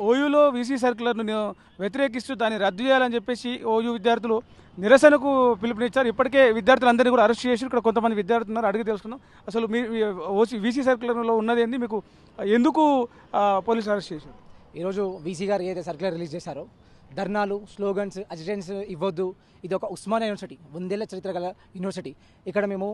ఓయూలో VC సర్కులర్ను వ్యతిరేకిస్తూ దాన్ని రద్దు చేయాలని చెప్పేసి ఓయూ విద్యార్థులు నిరసనకు పిలుపునిచ్చారు. ఇప్పటికే విద్యార్థులందరినీ కూడా అరెస్ట్ చేసి ఇక్కడ కొంతమంది విద్యార్థులు ఉన్నారు, అడిగి తెలుసుకుందాం. అసలు మీ ఓసీ వీసీ సర్కులర్లో ఉన్నది ఏంది, మీకు ఎందుకు పోలీసులు అరెస్ట్ చేశారు? ఈరోజు వీసీ గారు ఏదైతే సర్క్యులర్ రిలీజ్ చేశారో, ధర్నాలు, స్లోగన్స్, అజిటెన్స్ ఇవ్వద్దు, ఇది ఒక ఉస్మానియా యూనివర్సిటీ, 100 ఏళ్ల చరిత్ర గల యూనివర్సిటీ. ఇక్కడ మేము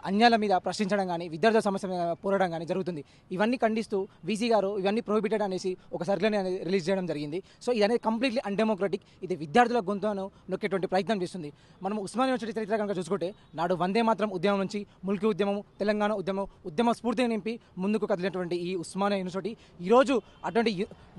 అన్యాల మీద ప్రశ్నించడం కానీ, విద్యార్థుల సమస్య మీద పోరాడడం కానీ జరుగుతుంది. ఇవన్నీ ఖండిస్తూ వీసీ గారు ఇవన్నీ ప్రొహిబిటెడ్ అనేసి ఒక సర్క్యులర్ని అనేది రిలీజ్ చేయడం జరిగింది. సో ఇది అనేది కంప్లీట్లీ అన్డెమోక్రటిక్. ఇది విద్యార్థుల గొంతును నొక్కేటువంటి ప్రయత్నం చేస్తుంది. మనం ఉస్మానియా యూనివర్సిటీ చరిత్ర కనుక చూసుకుంటే, నాడు వందే మాత్రం ఉద్యమం నుంచి ముల్కీ ఉద్యమం, తెలంగాణ ఉద్యమ స్ఫూర్తిని నింపి ముందుకు కదిలినటువంటి ఈ ఉస్మానియా యూనివర్సిటీ ఈరోజు అటువంటి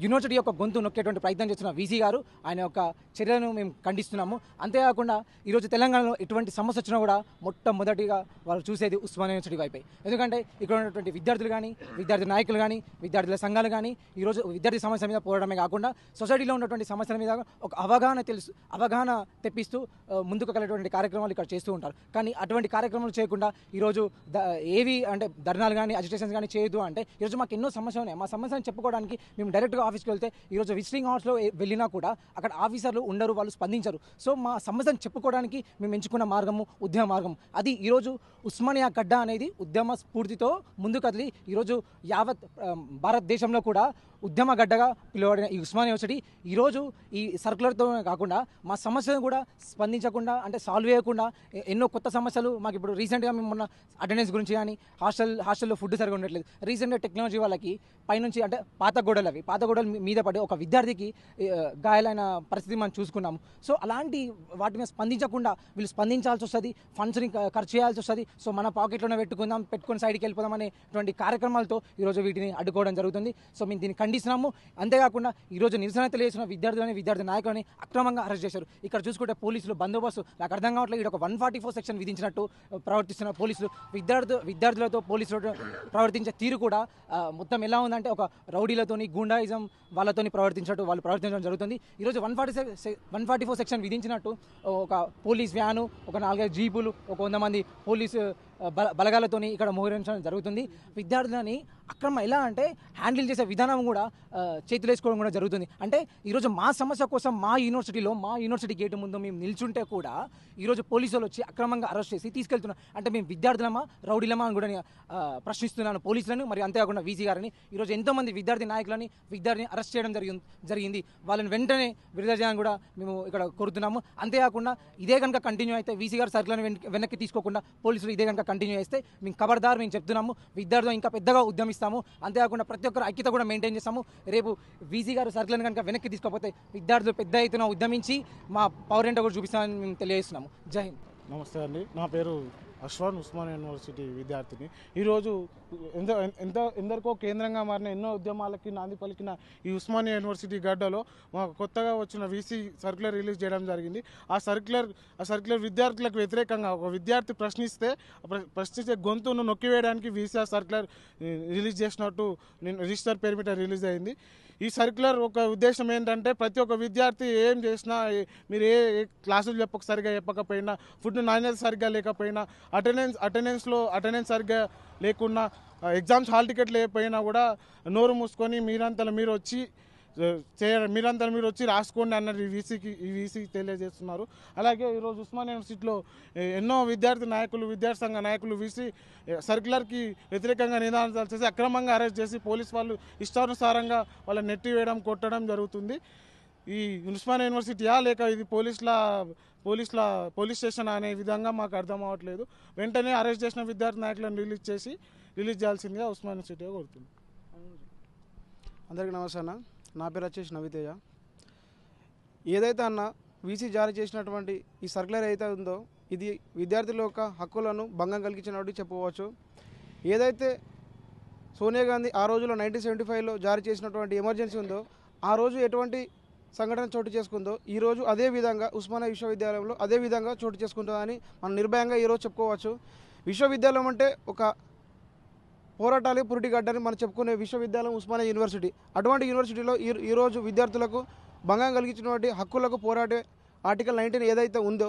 యూనివర్సిటీ యొక్క గొంతు నొక్కేటువంటి ప్రయత్నం చేస్తున్న వీసీ గారు ఆయన యొక్క చర్యలను మేము ఖండిస్తున్నాము. అంతేకాకుండా ఈరోజు తెలంగాణలో ఎటువంటి సమస్య వచ్చినా కూడా మొట్టమొదటిగా చూసేది ఉస్మానియా యూనివర్సిటీ వైపే. ఎందుకంటే ఇక్కడ ఉన్నటువంటి విద్యార్థులు కానీ, విద్యార్థి నాయకులు కానీ, విద్యార్థుల సంఘాలు కానీ ఈరోజు విద్యార్థి సమస్య మీద పోరాడమే కాకుండా సొసైటీలో ఉన్నటువంటి సమస్యల మీద ఒక అవగాహన తెప్పిస్తూ ముందుకు కలిగేటువంటి కార్యక్రమాలు ఇక్కడ చేస్తూ ఉంటారు. కానీ అటువంటి కార్యక్రమాలు చేయకుండా ఈరోజు ఏవి అంటే ధర్నాలు కానీ, అజిటేషన్స్ కానీ చేయొద్దు అంటే, ఈరోజు మాకు ఎన్నో సమస్యలు ఉన్నాయి. మా సమస్యను చెప్పుకోవడానికి మేము డైరెక్ట్గా ఆఫీస్కి వెళ్తే, ఈరోజు విజిటింగ్ అవర్స్లో వెళ్ళినా కూడా అక్కడ ఆఫీసర్లు ఉండరు, వాళ్ళు స్పందించరు. సో మా సమస్యను చెప్పుకోవడానికి మేము ఎంచుకున్న మార్గము ఉద్యమ మార్గం. అది ఈరోజు ఉస్మానియా గడ్డ అనేది ఉద్యమ స్ఫూర్తితో ముందుకు కదిలి ఈరోజు యావత్ భారతదేశంలో కూడా ఉద్యమ గడ్డగా పిలువబడిన ఈ ఉస్మానియా యూనివర్సిటీ ఈరోజు ఈ సర్కులర్తో కాకుండా మా సమస్యలను కూడా స్పందించకుండా, అంటే సాల్వ్ చేయకుండా ఎన్నో కొత్త సమస్యలు మాకు ఇప్పుడు రీసెంట్గా మేము మొన్న అటెండెన్స్ గురించి కానీ, హాస్టల్లో ఫుడ్ సరిగా ఉండట్లేదు, రీసెంట్గా టెక్నాలజీ వాళ్ళకి పైనుంచి అంటే పాత గోడల మీద పడి ఒక విద్యార్థికి గాయాలైన పరిస్థితి మనం చూసుకున్నాము. సో అలాంటి వాటి మీద స్పందించకుండా వీళ్ళు స్పందించాల్సి వస్తుంది, ఫండ్స్ని ఖర్చు చేయాల్సి వస్తుంది. సో మన పాకెట్లోనే పెట్టుకొని సైడ్కి వెళ్ళిపోదాం అనేటువంటి కార్యక్రమాలతో ఈరోజు వీటిని అడ్డుకోవడం జరుగుతుంది. సో మేము దీన్ని ఖండిస్తున్నాము. అంతేకాకుండా ఈరోజు నిరసన తెలియజేసిన విద్యార్థి నాయకులని అక్రమంగా అరెస్ట్ చేశారు. ఇక్కడ చూసుకుంటే పోలీసులు బందోబస్తు నాకు అర్థం కావట్లేదు. ఇక్కడ ఒక 144 సెక్షన్ విధించినట్టు ప్రవర్తిస్తున్న పోలీసులు, విద్యార్థులతో పోలీసులు ప్రవర్తించే తీరు కూడా మొత్తం ఎలా ఉందంటే ఒక రౌడీలతోని, గూండాయిజం వాళ్ళతోని ప్రవర్తించడం జరుగుతుంది. ఈరోజు 144 సెక్షన్ విధించినట్టు ఒక పోలీస్ వ్యాను, ఒక 4-5 జీపులు, ఒక 100 మంది పోలీసు బలగాలతోని ఇక్కడ మోహరించడం జరుగుతుంది. విద్యార్థులని అక్రమ ఎలా అంటే హ్యాండిల్ చేసే విధానం కూడా చేతులు వేసుకోవడం కూడా జరుగుతుంది. అంటే ఈరోజు మా సమస్య కోసం మా యూనివర్సిటీ గేటు ముందు మేము నిల్చుంటే కూడా ఈరోజు పోలీసులు వచ్చి అక్రమంగా అరెస్ట్ చేసి తీసుకెళ్తున్నారు. అంటే మేము విద్యార్థులమా, రౌడీలమా అని కూడా ప్రశ్నిస్తున్నాను పోలీసులను. మరి అంతేకాకుండా వీసీ గారిని ఈరోజు ఎంతోమంది విద్యార్థిని అరెస్ట్ చేయడం జరిగింది. వాళ్ళని వెంటనే విడుదల చేయాలని కూడా మేము ఇక్కడ కోరుతున్నాము. అంతేకాకుండా ఇదే కనుక కంటిన్యూ అయితే, వీసీ గారు సర్కులను వెనక్కి తీసుకోకుండా పోలీసులు ఇదే కనుక కంటిన్యూ చేస్తే మేము ఖబర్దార్ మేము చెప్తున్నాము, విద్యార్థులు ఇంకా పెద్దగా ఉద్యమిస్తాము. అంతేకాకుండా ప్రతి ఒక్కరు ఐక్యత కూడా మెయింటైన్ చేస్తాము. రేపు వీసీ గారు సర్కులను కనుక వెనక్కి తీసుకోకపోతే విద్యార్థులు పెద్ద ఎత్తున ఉద్యమించి మా పవర్ ఏంటో కూడా చూపిస్తామని మేము తెలియజేస్తున్నాము. జై హింద్. నమస్తే అండి, నా పేరు అశ్వాన్, ఉస్మానియా యూనివర్సిటీ విద్యార్థిని. ఈరోజు ఎందరికో కేంద్రంగా మారిన ఎన్నో ఉద్యమాలకి నాంది పలికిన ఈ ఉస్మానియా యూనివర్సిటీ గడ్డలో మాకు కొత్తగా వచ్చిన వీసీ సర్క్యులర్ రిలీజ్ చేయడం జరిగింది. ఆ సర్క్యులర్ విద్యార్థులకు వ్యతిరేకంగా ఒక విద్యార్థి ప్రశ్నించే గొంతును నొక్కివేయడానికి వీసీ సర్క్యులర్ రిలీజ్ చేసినట్టు రిజిస్టర్ పేరు మీద రిలీజ్ అయింది. ఈ సర్క్యులర్ ఒక ఉద్దేశం ఏంటంటే, ప్రతి ఒక్క విద్యార్థి ఏం చేసినా, మీరు ఏ క్లాసులు సరిగ్గా చెప్పకపోయినా, ఫుడ్ నాణ్యత సరిగ్గా లేకపోయినా, అటెండెన్స్ సరిగ్గా లేకున్నా, ఎగ్జామ్స్ హాల్ టికెట్ లేకపోయినా కూడా నోరు మూసుకొని మీరంతా మీరు వచ్చి రాసుకోండి అన్నది ఈ వీసీకి తెలియజేస్తున్నారు. అలాగే ఈరోజు ఉస్మానియా యూనివర్సిటీలో ఎన్నో విద్యార్థి సంఘ నాయకులు వీసీ సర్క్యులర్కి వ్యతిరేకంగా నినాదాలు చేసి అక్రమంగా అరెస్ట్ చేసి పోలీసు వాళ్ళు ఇష్టానుసారంగా వాళ్ళని నెట్టివేయడం, కొట్టడం జరుగుతుంది. ఈ ఉస్మానియా యూనివర్సిటీయా లేక ఇది పోలీస్ స్టేషన్ అనే విధంగా మాకు అర్థం అవ్వట్లేదు. వెంటనే అరెస్ట్ చేసిన విద్యార్థి నాయకులను రిలీజ్ చేయాల్సిందిగా ఉస్మానియా యూనివర్సిటీగా కోరుతుంది. అందరికీ నమస్తే అన్న, నా పేరు వచ్చేసి నవితేజ. ఏదైతే అన్న వీసీ జారీ చేసినటువంటి ఈ సర్క్యులర్ అయితే ఉందో, ఇది విద్యార్థుల యొక్క హక్కులను భంగం కలిగించినట్టు చెప్పుకోవచ్చు. ఏదైతే సోనియా గాంధీ ఆ రోజులో 1975లో జారీ చేసినటువంటి ఎమర్జెన్సీ ఉందో, ఆ రోజు ఎటువంటి సంఘటన చోటు చేసుకుందో ఈరోజు అదే విధంగా ఉస్మానియా విశ్వవిద్యాలయంలో అదే విధంగా చోటు చేసుకుంటుందని మనం నిర్భయంగా ఈరోజు చెప్పుకోవచ్చు. విశ్వవిద్యాలయం అంటే ఒక పోరాటాలు పురిటిగడ్డని మనం చెప్పుకునే విశ్వవిద్యాలయం ఉస్మానియా యూనివర్సిటీ. అటువంటి యూనివర్సిటీలో ఈరోజు విద్యార్థులకు భంగం కలిగించినటువంటి హక్కులకు పోరాడే ఆర్టికల్ 19 ఏదైతే ఉందో,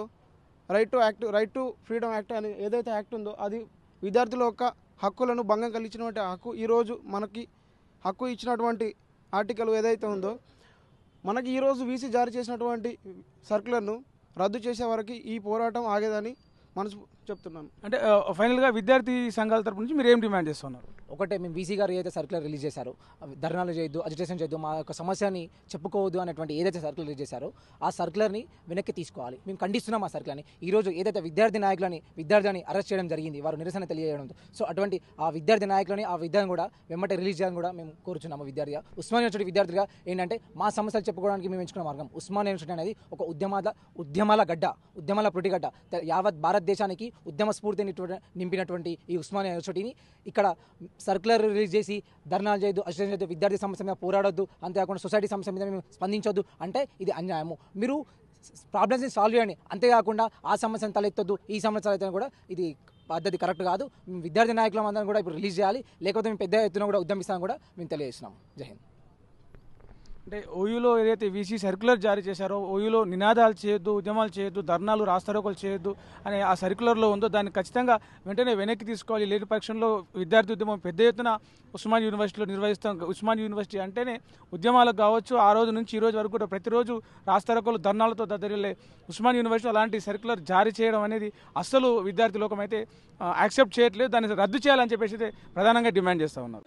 రైట్ టు ఫ్రీడమ్ యాక్ట్ అని ఏదైతే యాక్ట్ ఉందో, అది విద్యార్థుల యొక్క హక్కులను భంగం కలిగించినటువంటి హక్కు. ఈరోజు మనకి హక్కు ఇచ్చినటువంటి ఆర్టికల్ ఏదైతే ఉందో మనకి ఈరోజు వీసీ జారీ చేసినటువంటి సర్కులర్ను రద్దు చేసే వరకు ఈ పోరాటం ఆగేదని మనసు చెప్తున్నాను. అంటే ఫైనల్గా విద్యార్థి సంఘాల తరపు నుంచి మీరు ఏం డిమాండ్ చేస్తున్నారు? ఒకటే, మేము వీసీ గారు ఏదైతే సర్క్యులర్ రిలీజ్ చేశారో ధర్నాలు చేయొద్దు, అజిటేషన్ చేయొద్దు, మా యొక్క సమస్యని చెప్పుకోవద్దు అనేటువంటి ఏదైతే సర్క్యులర్ రిలీజ్ చేశారో ఆ సర్క్యులర్ని వెనక్కి తీసుకోవాలి. మేము ఖండిస్తున్నాం ఆ సర్క్యులర్ని. ఈరోజు ఏదైతే విద్యార్థిని అరెస్ట్ చేయడం జరిగింది, వారు నిరసన తెలియజేయడంతో, సో అటువంటి ఆ విద్యార్థి నాయకులని ఆ విద్యార్థిని కూడా వెంబటే రిలీజ్ చేయాలని కూడా మేము కోరుచున్నాము. విద్యార్థిగా ఉస్మానియా యూనివర్సిటీ విద్యార్థిగా ఏంటంటే మా సమస్యలు చెప్పుకోవడానికి మేము ఎంచుకున్న మార్గం ఉస్మానియా యూనివర్సిటీ అనేది ఒక ఉద్యమాల గడ్డ, ఉద్యమాల పుట్టిగడ్డ. యావత్ భారతదేశానికి ఉద్యమ స్ఫూర్తిని నింపినటువంటి ఈ ఉస్మానియా యూనివర్సిటీని ఇక్కడ సర్క్యులర్ రిలీజ్ చేసి ధర్నాలు చేయొద్దు, అజిటేషన్ చేయొద్దు, విద్యార్థి సమస్య మీద పోరాడొద్దు, అంతేకాకుండా సొసైటీ సమస్య మీద మేము స్పందించొద్దు అంటే ఇది అన్యాయము. మీరు ప్రాబ్లమ్స్ని సాల్వ్ చేయండి, అంతేకాకుండా ఆ సమస్యను తలెత్తొద్దు, ఈ సమస్య తలెత్తని కూడా ఇది పద్ధతి కరెక్ట్ కాదు. విద్యార్థి నాయకులం అందరం కూడా ఇప్పుడు రిలీజ్ చేయాలి, లేకపోతే మేము పెద్ద ఎత్తున కూడా ఉద్యమిస్తామని కూడా మేము తెలియజేస్తున్నాం. జై హింద్. అంటే ఓయూలో ఏదైతే వీసీ సర్క్యులర్ జారీ చేశారో, ఓయూలో నినాదాలు చేయొద్దు, ఉద్యమాలు చేయొద్దు, ధర్నాలు రాస్తారోకలు చేయొద్దు అనే ఆ సర్క్యులర్లో ఉందో దాన్ని ఖచ్చితంగా వెంటనే వెనక్కి తీసుకోవాలి. లేని పక్షంలో విద్యార్థి ఉద్యమం పెద్ద ఎత్తున ఉస్మానియా యూనివర్సిటీలో నిర్వహిస్తాం. ఉస్మానియా యూనివర్సిటీ అంటేనే ఉద్యమాలకు కావచ్చు, ఆ రోజు నుంచి ఈ రోజు వరకు కూడా ప్రతిరోజు రాస్తారోకలు ధర్నాలతో దద్దరిల్లే ఉస్మానియా యూనివర్సిటీ అలాంటి సర్క్యులర్ జారీ చేయడం అనేది అస్సలు విద్యార్థి లోకం అయితే యాక్సెప్ట్ చేయట్లేదు. దాన్ని రద్దు చేయాలని చెప్పేసి అయితే ప్రధానంగా డిమాండ్ చేస్తూ ఉన్నారు.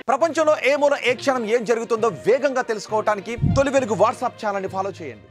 ప్రపంచంలో ఏ మూల ఏ క్షణం ఏం జరుగుతుందో వేగంగా తెలుసుకోవడానికి తొలి వెలుగు వాట్సాప్ ఛానల్ని ఫాలో చేయండి.